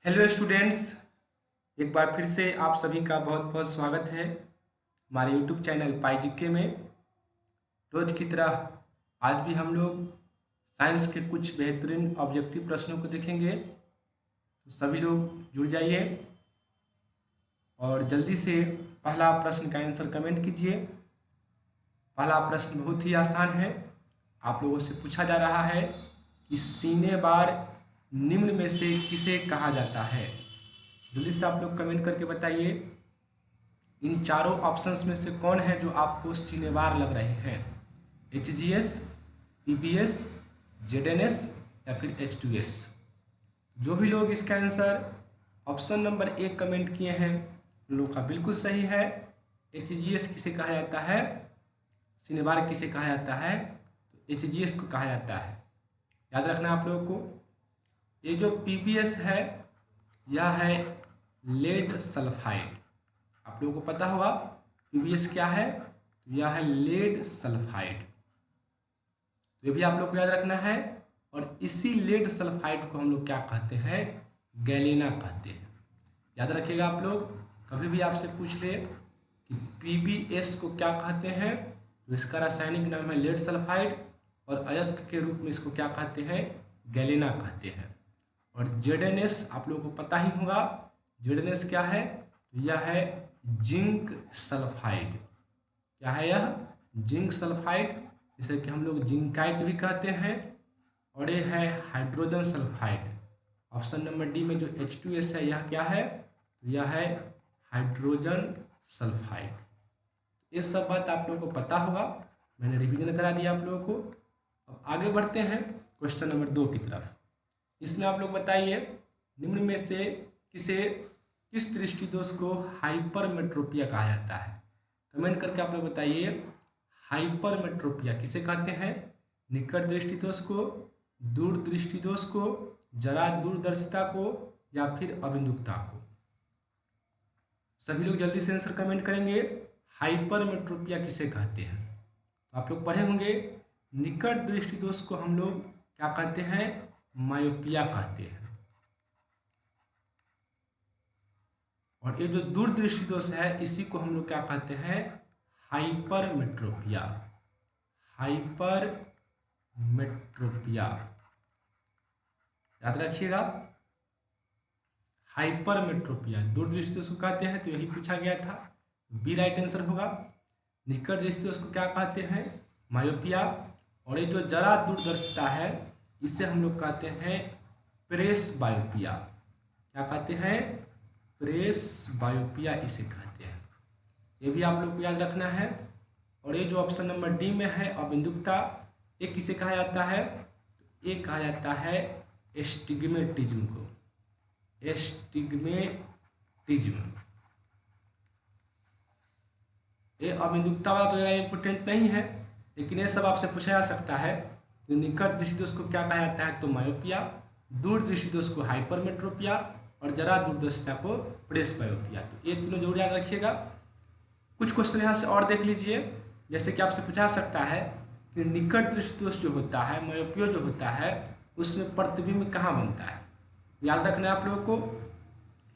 Hello students. एक बार फिर से आप सभी का बहुत बहुत स्वागत है हमारे यूट्यूब चैनल पाईजीके में। रोज की तरह आज भी हम लोग साइंस के कुछ बेहतरीन ऑब्जेक्टिव प्रश्नों को देखेंगे, तो सभी लोग जुड़ जाइए और जल्दी से पहला प्रश्न का आंसर कमेंट कीजिए। पहला प्रश्न बहुत ही आसान है। आप लोगों से पूछा जा रहा है कि सीने बार निम्न में से किसे कहा जाता है। जल्दी से आप लोग कमेंट करके बताइए, इन चारों ऑप्शंस में से कौन है जो आपको सीनेवार लग रहे हैं। HGS, PBS, ZNS या फिर H2S। जो भी लोग इसका आंसर ऑप्शन नंबर 1 कमेंट किए हैं उन लोगों का बिल्कुल सही है। HGS किसे कहा जाता है, सीनेवार किसे कहा जाता है, तो HGS को कहा जाता है। याद रखना आप लोगों को। ये जो PBS है यह है लेड सल्फाइड। आप लोगों को पता होगा PBS क्या है, तो यह है लेड सल्फाइड। तो ये भी आप लोग को याद रखना है। और इसी लेड सल्फाइड को हम लोग क्या कहते हैं, गैलेना कहते हैं। याद रखिएगा आप लोग, कभी भी आपसे पूछ ले कि PBS को क्या कहते हैं, तो इसका रासायनिक नाम है लेड सल्फाइड और अयस्क के रूप में इसको क्या कहते हैं, गैलेना कहते हैं। और ZNS आप लोगों को पता ही होगा, ZNS क्या है, तो यह है जिंक सल्फाइड। क्या है यह, जिंक सल्फाइड, जिसे कि हम लोग जिंकाइट भी कहते हैं। और ये है hydrogen sulphide. Option number D में जो H2S है यह क्या है, तो यह है हाइड्रोजन सल्फाइड। ये सब बात आप लोगों को पता होगा, मैंने रिवीजन करा दिया आप लोगों को। अब आगे बढ़ते हैं क्वेश्चन नंबर 2 की तरफ। इसमें आप लोग बताइए, निम्न में से किस दृष्टि दोष को हाइपरमेट्रोपिया कहा जाता है। कमेंट करके आप लोग बताइए, हाइपरमेट्रोपिया किसे कहते हैं, निकट दृष्टि दोष को, दूर दृष्टि दोष को, जरा दूरदर्शिता को या फिर अबिंदुकता को। सभी लोग जल्दी से आंसर कमेंट करेंगे, हाइपरमेट्रोपिया किसे कहते हैं। तो आप लोग पढ़े होंगे, निकट दृष्टि दोष को हम लोग क्या कहते हैं, मायोपिया कहते हैं। और ये जो दूरदृष्टि दोष है इसी को हम लोग क्या कहते हैं, हाइपरमेट्रोपिया। हाइपरमेट्रोपिया याद रखिएगा, हाइपरमेट्रोपिया दूरदृष्टि दोष को कहते हैं। तो यही पूछा गया था, बी राइट आंसर होगा। निकट दृष्टि दोष को क्या कहते हैं, मायोपिया। और ये जो जरा दूरदर्शिता है इसे हम लोग कहते हैं प्रेस बायोपिया। क्या कहते हैं, प्रेस बायोपिया इसे कहते हैं। ये भी आप लोग को याद रखना है। और ये जो ऑप्शन नंबर डी में है अबिंदुकता, ये किसे कहा जाता है, ये कहा जाता है एस्टिग्मेटिज्म को। एस्टिग्मेटिज्म ये अबिंदुकता वाला तो ज़्यादा इम्पोर्टेंट नहीं है, लेकिन ये सब आपसे पूछा जा सकता है। तो निकट दृष्टि दोष को क्या कहा जाता है, तो मायोपिया। दूर दृष्टि दोष को हाइपरमेट्रोपिया और जरा दूरदर्शिता को प्रेस बायोपिया। तो ये तीनों जरूर याद रखिएगा। कुछ क्वेश्चन यहाँ से और देख लीजिए। जैसे कि आपसे पूछा सकता है कि निकट दृष्टि दोष जो होता है, मायोपिया जो होता है, उसमें प्रतिबिंब कहाँ बनता है। याद रखना है आप लोगों को,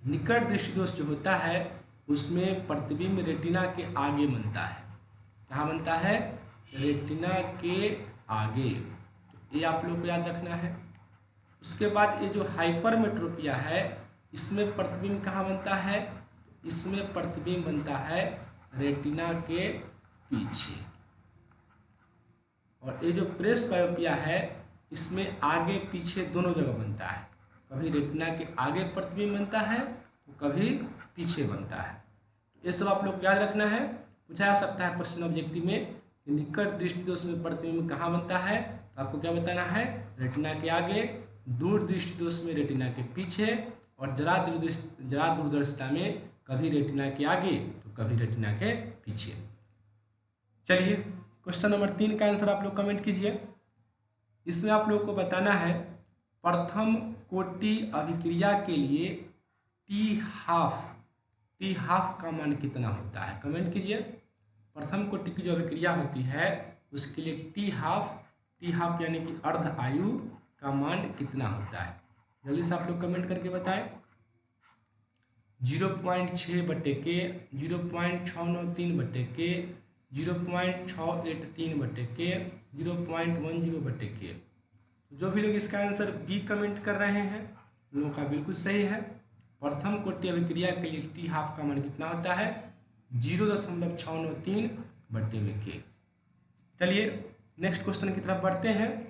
निकट दृष्टि दोष जो होता है उसमें प्रतिबिंब रेटिना के आगे बनता है। कहाँ बनता है, रेटिना के आगे। तो ये आप लोग को याद रखना है। उसके बाद ये जो हाइपरमेट्रोपिया है इसमें प्रतिबिंब कहाँ बनता है, इसमें प्रतिबिंब बनता है रेटिना के पीछे। और ये जो प्रेस बायोपिया है इसमें आगे पीछे दोनों जगह बनता है। कभी रेटिना के आगे प्रतिबिंब बनता है तो कभी पीछे बनता है। ये सब आप लोग याद रखना है। पूछा जा सकता है क्वेश्चन ऑब्जेक्टिव में, निकट दृष्टि दोष में प्रतिबिंब कहाँ बनता है, तो आपको क्या बताना है, रेटिना के आगे। दूर दृष्टि दोष में रेटिना के पीछे। और जरा दूरदर्शिता में कभी रेटिना के आगे तो कभी रेटिना के पीछे। चलिए क्वेश्चन नंबर 3 का आंसर आप लोग कमेंट कीजिए। इसमें आप लोग को बताना है, प्रथम कोटि अभिक्रिया के लिए टी हाफ का मान कितना होता है। कमेंट कीजिए, प्रथम कोटि की जो अभिक्रिया होती है उसके लिए टी हाफ यानी कि अर्ध आयु का मान कितना होता है। जल्दी से आप लोग कमेंट करके बताएं। 0.6/K, 0.693/K, 0.683/K, 0.10/K। जो भी लोग इसका आंसर बी कमेंट कर रहे हैं उन लोगों का बिल्कुल सही है। प्रथम कोटि अभिक्रिया के लिए टी हाफ का मान कितना होता है? 0.693/K। चलिए नेक्स्ट क्वेश्चन की तरफ बढ़ते हैं।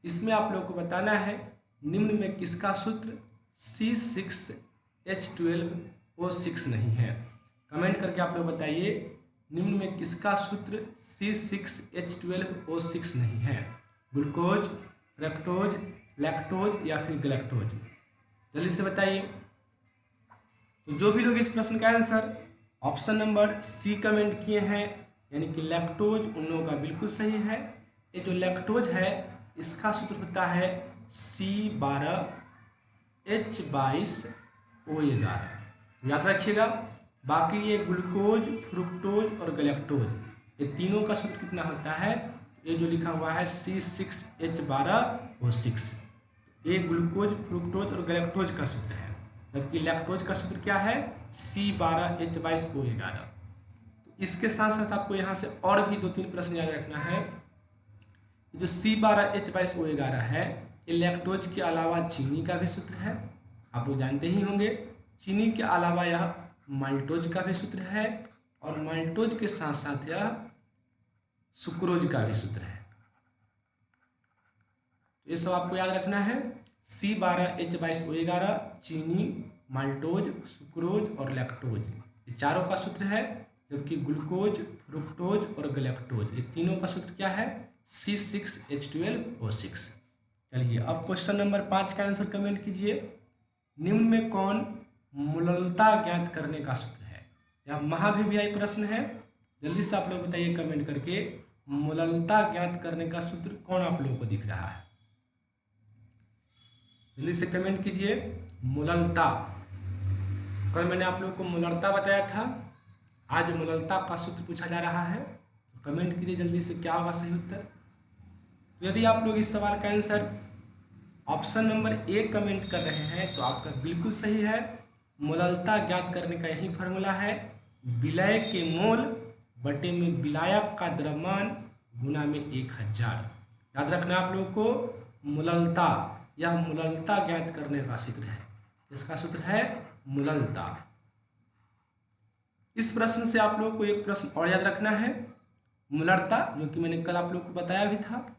इसमें आप लोगों को बताना है निम्न में किसका सूत्र C6H12O6 नहीं है। कमेंट करके आप लोग बताइए निम्न में किसका सूत्र C6H12O6 नहीं है। ग्लूकोज, फ्रक्टोज, लैक्टोज या फिर गैलेक्टोज, जल्दी से बताइए। तो जो भी लोग इस प्रश्न का answer option number C comment किए हैं यानी कि लैक्टोज, उन लोगों का बिल्कुल सही है। ये जो लैक्टोज है इसका सूत्र होता है C12H22O11, याद रखिएगा। बाकी ये ग्लूकोज, फ्रुक्टोज और गैलेक्टोज, ये तीनों का सूत्र कितना होता है? ये जो लिखा हुआ है C6H12O6, ये ग्लूकोज, फ्रुक्टोज और गैलेक्टोज का सूत्र है। जबकि लैक्टोज का सूत्र क्या है? C12H22O11। तो इसके साथ साथ आपको यहाँ से और भी 2-3 प्रश्न याद रखना है। जो C12H22O11 है ये लैक्टोज के अलावा चीनी का भी सूत्र है, आप लोग जानते ही होंगे। चीनी के अलावा यह माल्टोज का भी सूत्र है और माल्टोज के साथ साथ यह सुक्रोज का भी सूत्र है। तो ये सब आपको याद रखना है। C12H22O11 चीनी, माल्टोज, सुक्रोज और लैक्टोज, ये चारों का सूत्र है। जबकि ग्लूकोज, फ्रुक्टोज और गैलेक्टोज, ये तीनों का सूत्र क्या है? C6H12O6। चलिए अब क्वेश्चन नंबर 5 का आंसर कमेंट कीजिए। निम्न में कौन मूललता ज्ञात करने का सूत्र है? यह महाभिव्यायी प्रश्न है। जल्दी से आप लोग बताइए कमेंट करके, मूललता ज्ञात करने का सूत्र कौन आप लोगों को दिख रहा है? जल्दी से कमेंट कीजिए। मूललता, कल मैंने आप लोगों को मूललता बताया था, आज मूललता का सूत्र पूछा जा रहा है। तो कमेंट कीजिए जल्दी से, क्या होगा सही उत्तर। तो यदि आप लोग इस सवाल का answer option number A comment कर रहे हैं तो आपका बिल्कुल सही है। मूललता ज्ञात करने का यही फार्मूला है, विलय के मोल बटे में विलायक का द्रव्यमान गुना में 1000। याद रखना आप लोगों को, मूललता, यह मूललता ज्ञात करने का सूत्र है। इसका सूत्र है मूललता। इस प्रश्न से आप लोगों को एक प्रश्न और याद रखना है, मूललता, जो कि मैंने कल आप लोगों को बताया भी था।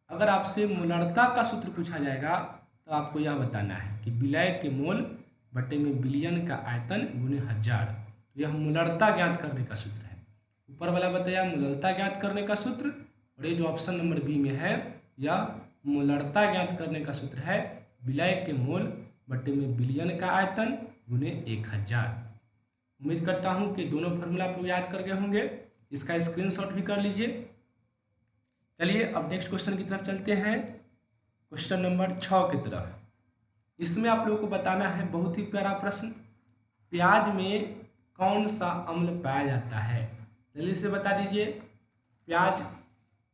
अगर आपसे मूललता का सूत्र पूछा जाएगा तो आपको यह बताना है कि विलय के मोल बटे में विलयन का आयतन गुने 1000। यह मूललता ज्ञात करने का सूत्र है। ऊपर वाला बताया मूललता ज्ञात करने का सूत्र, और ये जो ऑप्शन नंबर बी में है यह मूललता ज्ञात करने का सूत्र है, विलय के मोल बटे में विलयन का आयतन गुने 1000। उम्मीद करता हूँ कि दोनों फार्मूला आप लोग याद कर गए होंगे। इसका स्क्रीनशॉट भी कर लीजिए। चलिए अब नेक्स्ट क्वेश्चन की तरफ चलते हैं, क्वेश्चन नंबर 6 की तरफ। इसमें आप लोगों को बताना है बहुत ही प्यारा प्रश्न, प्याज में कौन सा अम्ल पाया जाता है? जल्दी से बता दीजिए, प्याज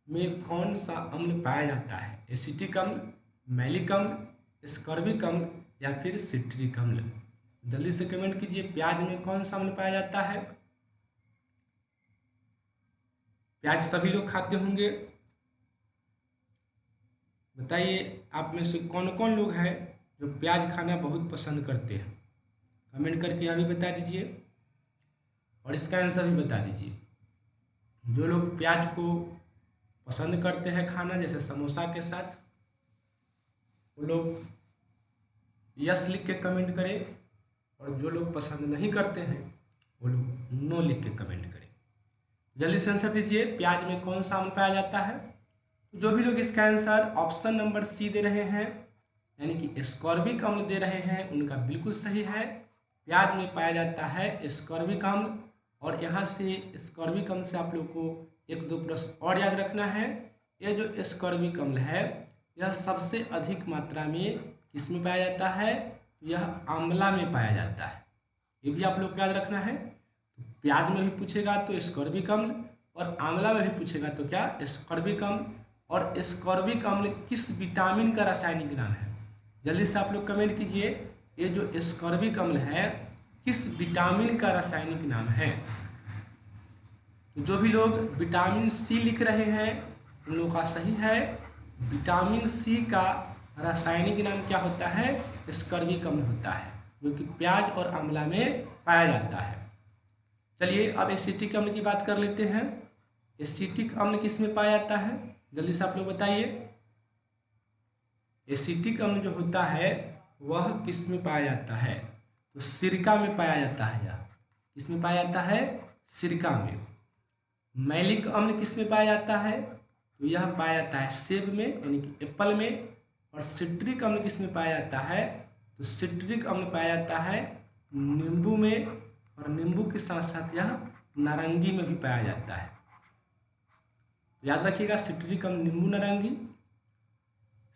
में कौन सा अम्ल पाया जाता है? एसिटिक अम्ल, मैलिक अम्ल, स्कॉर्बिक अम्ल या फिर सिट्रिक अम्ल? जल्दी से कमेंट कीजिए, प्याज में कौन सा अम्ल पाया जाता है? प्याज सभी लोग खाते होंगे, बताइए आप में से कौन कौन लोग हैं जो प्याज खाना बहुत पसंद करते हैं? कमेंट करके यह भी बता दीजिए और इसका आंसर भी बता दीजिए। जो लोग प्याज को पसंद करते हैं खाना, जैसे समोसा के साथ, वो लोग यस लिख के कमेंट करें, और जो लोग पसंद नहीं करते हैं वो लोग नो लिख के कमेंट करें। जल्दी से आंसर दीजिए, प्याज में कौन सा अम्ल पाया जाता है? जो भी लोग इसका आंसर ऑप्शन नंबर सी दे रहे हैं यानी कि स्कॉर्बिक अम्ल दे रहे हैं, उनका बिल्कुल सही है। प्याज में पाया जाता है स्कॉर्बिक अम्ल, और यहाँ से स्कॉर्बिक अम्ल से आप लोग को 1-2 प्रश्न और याद रखना है। यह जो स्कॉर्बिक अम्ल है यह सबसे अधिक मात्रा में किसमें पाया जाता है? यह आंवला में पाया जाता है। ये भी आप लोग को याद रखना है। प्याज में भी पूछेगा तो स्कॉर्बिक अम्ल, और आंवला में भी पूछेगा तो क्या? स्कॉर्बिक अम्ल। और स्कॉर्बिक अम्ल किस विटामिन का रासायनिक नाम है? जल्दी से आप लोग कमेंट कीजिए, ये जो स्कॉर्बिक अम्ल है किस विटामिन का रासायनिक नाम है? तो जो भी लोग विटामिन सी लिख रहे हैं उन लोगों का सही है। विटामिन सी का रासायनिक नाम क्या होता है? स्कर्विक अम्ल होता है, जो कि प्याज और आंवला में पाया जाता है। चलिए अब एसिटिक अम्ल की बात कर लेते हैं। एसिटिक अम्ल किस में पाया जाता है? जल्दी से आप लोग बताइए। एसिटिक अम्ल जो होता है वह किस में पाया जाता है? तो सिरका में पाया जाता है। यह किस में पाया जाता है? सिरका में। मैलिक अम्ल किस में पाया जाता है? तो यह पाया जाता है सेब में, यानी कि एप्पल में। और सिट्रिक अम्ल किस में पाया जाता है? तो सिट्रिक अम्ल पाया जाता है नींबू में, और नींबू के साथ साथ यह नारंगी में भी पाया जाता है। याद रखिएगा, सिट्रिक अम्ल नींबू नारंगी,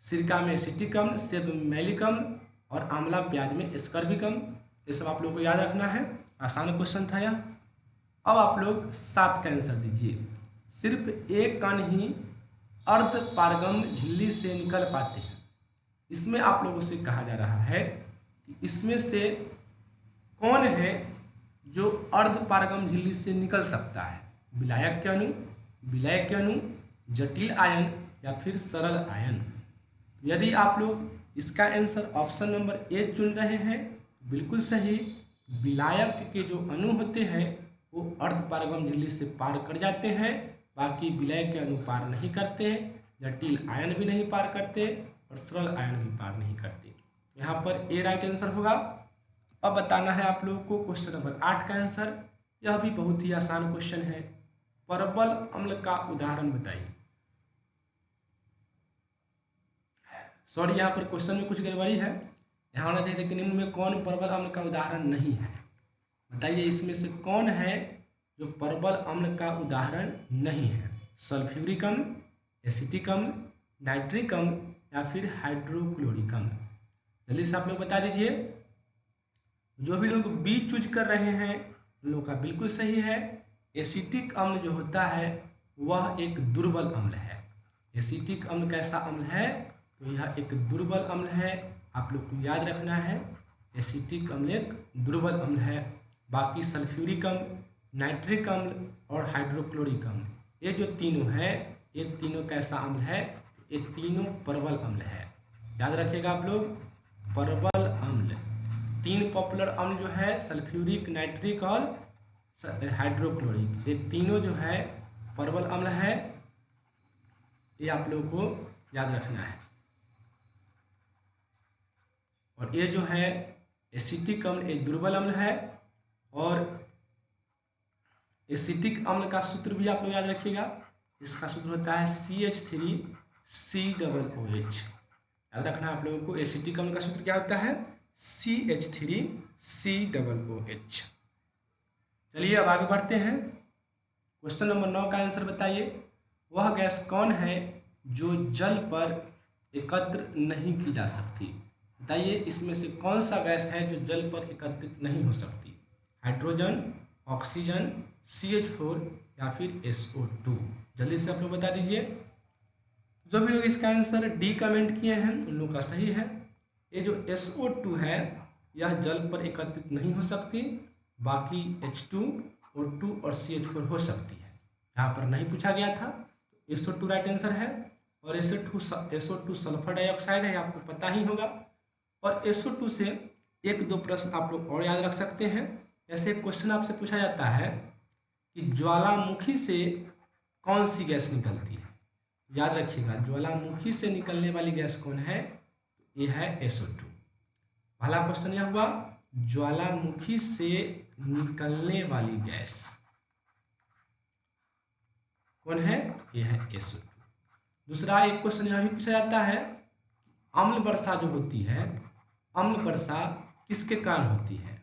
सिरका में एसिटिक अम्ल, सेब में मैलिक अम्ल और आंवला प्याज में स्कर्विक अम्ल। ये सब आप लोगों को याद रखना है। आसान क्वेश्चन था यह। अब आप लोग 7 का आंसर दीजिए। सिर्फ एक कण ही अर्ध पारगम झिल्ली से निकल पाते हैं। इसमें आप लोगों से कहा जा रहा है कि इसमें से कौन है जो अर्ध पारगम झिल्ली से निकल सकता है? विलायक के अणु, विलय के अणु, जटिल आयन या फिर सरल आयन। यदि आप लोग इसका आंसर ऑप्शन नंबर ए चुन रहे हैं, बिल्कुल सही। विलायक के जो अणु होते हैं वो अर्ध पारगम झिल्ली से पार कर जाते हैं, बाकी विलय के अणु पार नहीं करते, जटिल आयन भी नहीं पार करते और सरल आयन भी पार नहीं करते। यहाँ पर ए राइट आंसर होगा। अब बताना है आप लोगों को क्वेश्चन नंबर 8 का आंसर। यह भी बहुत ही आसान क्वेश्चन है। परबल अम्ल का उदाहरण बताइए। सॉरी, यहाँ पर क्वेश्चन में कुछ गड़बड़ी है। यहाँ होना चाहिए कि निम्न में कौन परबल अम्ल का उदाहरण नहीं है? बताइए इसमें से कौन है जो परबल अम्ल का उदाहरण नहीं है? सल्फ्यूरिक अम्ल, एसिटिक अम्ल, नाइट्रिक अम्ल या फिर हाइड्रोक्लोरिक अम्ल। जल्दी से आप लोग बता दीजिए। जो भी लोग बी चूज कर रहे हैं उन लोगों का बिल्कुल सही है। एसिटिक अम्ल जो होता है वह एक दुर्बल अम्ल है। एसिटिक अम्ल कैसा अम्ल है? तो यह एक दुर्बल अम्ल है। आप लोग को याद रखना है, एसिटिक अम्ल एक दुर्बल अम्ल है। बाकी सल्फ्यूरिक अम्ल, नाइट्रिक अम्ल और हाइड्रोक्लोरिक अम्ल, ये जो तीनों हैं, ये तीनों कैसा अम्ल है? ये तीनों परबल अम्ल है। याद रखिएगा आप लोग, परबल अम्ल। 3 पॉपुलर अम्ल जो है सल्फ्यूरिक, नाइट्रिक और हाइड्रोक्लोरिक, ये तीनों जो है परबल अम्ल है। ये आप लोगों को याद रखना है। और ये जो है एसिटिक अम्ल एक दुर्बल अम्ल है। और एसिटिक अम्ल का सूत्र भी आप लोग याद रखिएगा। इसका सूत्र होता है CH3COOH। याद रखना आप लोगों को, एसिटिक अम्ल का सूत्र क्या होता है? CH3COOH। चलिए अब आगे बढ़ते हैं। क्वेश्चन नंबर 9 का आंसर बताइए। वह गैस कौन है जो जल पर एकत्र नहीं की जा सकती? बताइए इसमें से कौन सा गैस है जो जल पर एकत्रित नहीं हो सकती? हाइड्रोजन, ऑक्सीजन, CH4 या फिर SO2। जल्दी से आप लोग बता दीजिए। जो भी लोग इसका आंसर डी कमेंट किए हैं उन लोगों का सही है। ये जो SO2 है यह जल पर एकत्रित नहीं हो सकती, बाकी H2, O2 और CH4 हो सकती है। यहाँ पर नहीं पूछा गया था, तो SO2 राइट आंसर है। और SO2 सल्फर डाइऑक्साइड है, आपको पता ही होगा। और SO2 से 1-2 प्रश्न आप लोग और याद रख सकते हैं। ऐसे एक क्वेश्चन आपसे पूछा जाता है कि ज्वालामुखी से कौन सी गैस निकलती है? याद रखिएगा, ज्वालामुखी से निकलने वाली गैस कौन है? ये है SO2। पहला क्वेश्चन यह हुआ, ज्वालामुखी से निकलने वाली गैस कौन है? ये है SO2। दूसरा एक क्वेश्चन यह भी पूछा जाता है, अम्ल वर्षा जो होती है, अम्ल वर्षा किसके कारण होती है?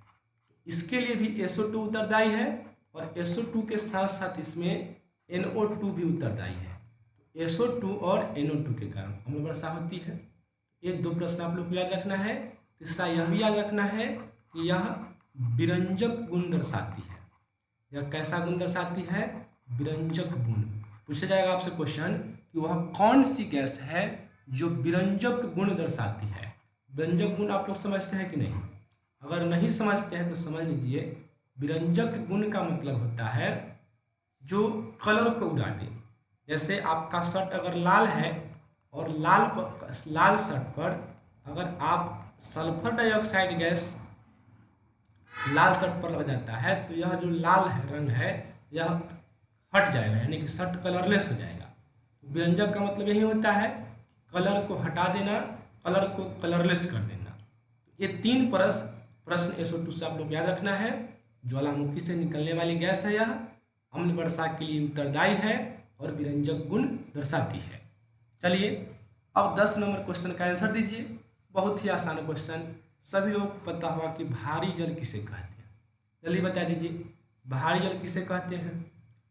इसके लिए भी SO2 उत्तरदायी है और SO2 के साथ साथ इसमें NO2 भी उत्तरदायी है। SO2 और NO2 के कारण अम्ल वर्षा होती है। ये 2 प्रश्न आप लोग को याद रखना है। तीसरा यह भी याद रखना है कि यह विरंजक गुण दर्शाती है। यह कैसा गुण दर्शाती है? विरंजक गुण। पूछा जाएगा आपसे क्वेश्चन कि वह कौन सी गैस है जो विरंजक गुण दर्शाती है? विरंजक गुण आप लोग समझते हैं कि नहीं? अगर नहीं समझते हैं तो समझ लीजिए, विरंजक गुण का मतलब होता है जो कलर को उड़ा दे। जैसे आपका शर्ट अगर लाल है और लाल शर्ट पर अगर आप सल्फर डाइऑक्साइड गैस लाल शर्ट पर लग जाता है तो यह जो लाल है रंग है यह हट जाएगा, यानी कि शर्ट कलरलेस हो जाएगा। व्यंजक का मतलब यही होता है कलर को हटा देना, कलर को कलरलेस कर देना। ये तीन प्रश्न SO2 से आप लोग याद रखना है। ज्वालामुखी से निकलने वाली गैस है यह, अम्ल वर्षा के लिए उत्तरदायी है और विरंजक गुण दर्शाती है। चलिए अब 10 नंबर क्वेश्चन का आंसर दीजिए। बहुत ही आसान क्वेश्चन, सभी लोगों को पता होगा कि भारी जल किसे कहते हैं। जल्दी बता दीजिए भारी जल किसे कहते हैं।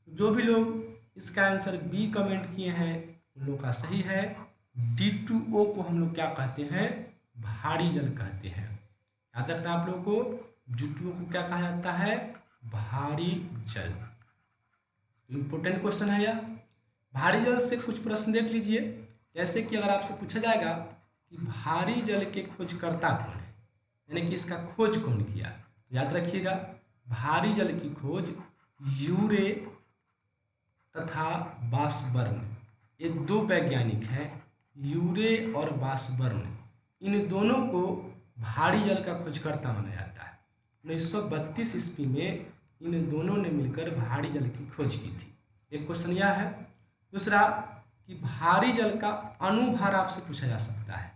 जो भी लोग इसका आंसर बी कमेंट किए हैं उन लोग का सही है। D2O को हम लोग क्या कहते हैं, भारी जल कहते हैं। याद रखना आप लोगों को, D2O को क्या कहा जाता है, भारी जल। इंपॉर्टेंट क्वेश्चन है यह। भारी जल से कुछ प्रश्न देख लीजिए। जैसे कि अगर आपसे पूछा जाएगा कि भारी जल के खोजकर्ता कौन है, यानी कि इसका खोज कौन किया, तो याद रखिएगा भारी जल की खोज यूरे तथा वाशबर्न, ये दो वैज्ञानिक हैं, यूरे और वाशबर्न। इन दोनों को भारी जल का खोजकर्ता माना जाता है। 1932 ईस्वी में इन दोनों ने मिलकर भारी जल की खोज की थी। एक क्वेश्चन यह है। दूसरा कि भारी जल का अणुभार आपसे पूछा जा सकता है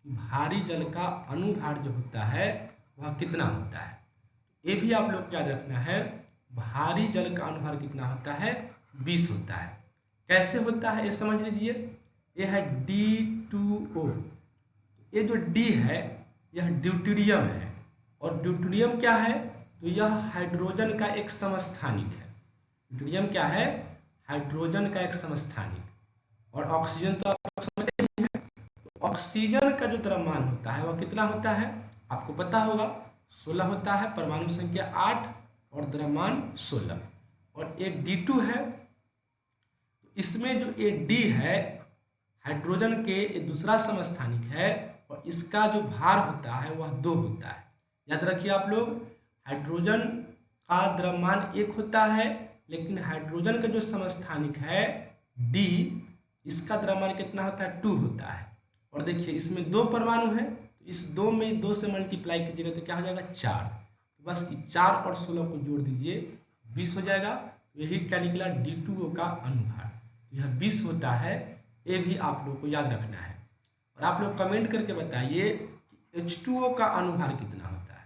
कि भारी जल का अणुभार जो होता है वह कितना होता है। ये भी आप लोग को याद रखना है, भारी जल का अणुभार कितना होता है, 20 होता है। कैसे होता है ये समझ लीजिए। ये है D2O, ये जो D है यह ड्यूटेरियम है, और ड्यूटेरियम क्या है, तो यह हाइड्रोजन का एक समस्थानिक है। ड्यूटेरियम क्या है, हाइड्रोजन का एक समस्थानिक। और ऑक्सीजन तो आप समझते ही हैं। तो ऑक्सीजन का जो द्रव्यमान होता है वह कितना होता है, आपको पता होगा 16 होता है, परमाणु संख्या 8 और द्रव्यमान 16। और ये D2 है, इसमें जो ये D है हाइड्रोजन के ये दूसरा समस्थानिक है, और इसका जो भार होता है वह 2 होता है। याद रखिए आप लोग, हाइड्रोजन का द्रव्यमान 1 होता है, लेकिन हाइड्रोजन का जो समस्थानिक है D, इसका द्रव्यमान कितना होता है, 2 होता है। और देखिए इसमें 2 परमाणु है, तो इस 2 में 2 से मल्टीप्लाई कीजिएगा तो क्या हो जाएगा, 4। तो बस 4 और 16 को जोड़ दीजिए, 20 हो जाएगा। यही क्या निकला, D2O का अणुभार, यह 20 होता है। ये भी आप लोग को याद रखना है। और आप लोग कमेंट करके बताइए कि H2O का अणुभार कितना होता है।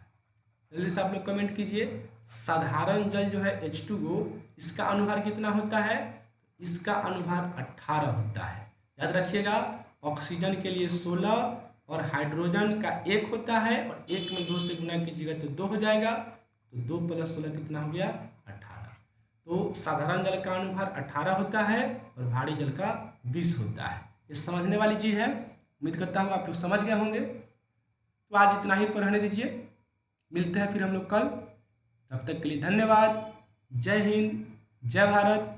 जल्दी से आप लोग कमेंट कीजिए। साधारण जल जो है H2O, इसका अणुभार कितना होता है, इसका अणुभार 18 होता है। याद रखिएगा, ऑक्सीजन के लिए 16 और हाइड्रोजन का 1 होता है, और 1 में 2 से गुना कीजिएगा तो 2 हो जाएगा। तो 2 + 16 कितना हो गया, 18। तो साधारण जल का अणुभार 18 होता है और भारी जल का 20 होता है। ये समझने वाली चीज़ है। उम्मीद करता हूँ आप लोग समझ गए होंगे। तो आज इतना ही पढ़ने दीजिए, मिलते हैं फिर हम लोग कल। तब तक के लिए धन्यवाद। जय हिंद, जय भारत।